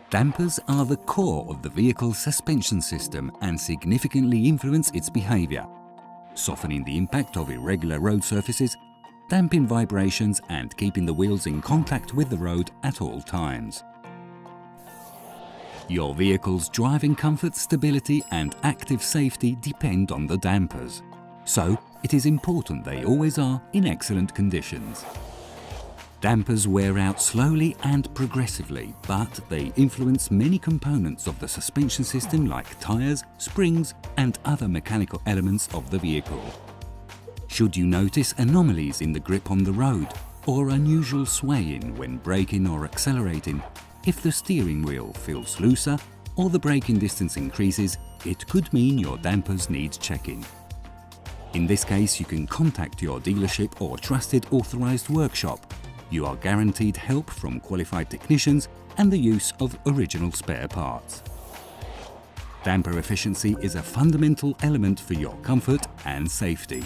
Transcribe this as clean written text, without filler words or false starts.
Dampers are the core of the vehicle's suspension system and significantly influence its behaviour, softening the impact of irregular road surfaces, damping vibrations and keeping the wheels in contact with the road at all times. Your vehicle's driving comfort, stability and active safety depend on the dampers, so it is important they always are in excellent conditions. Dampers wear out slowly and progressively, but they influence many components of the suspension system like tyres, springs and other mechanical elements of the vehicle. Should you notice anomalies in the grip on the road or unusual swaying when braking or accelerating, if the steering wheel feels looser or the braking distance increases, it could mean your dampers need checking. In this case, you can contact your dealership or trusted authorised workshop. You are guaranteed help from qualified technicians and the use of original spare parts. Damper efficiency is a fundamental element for your comfort and safety.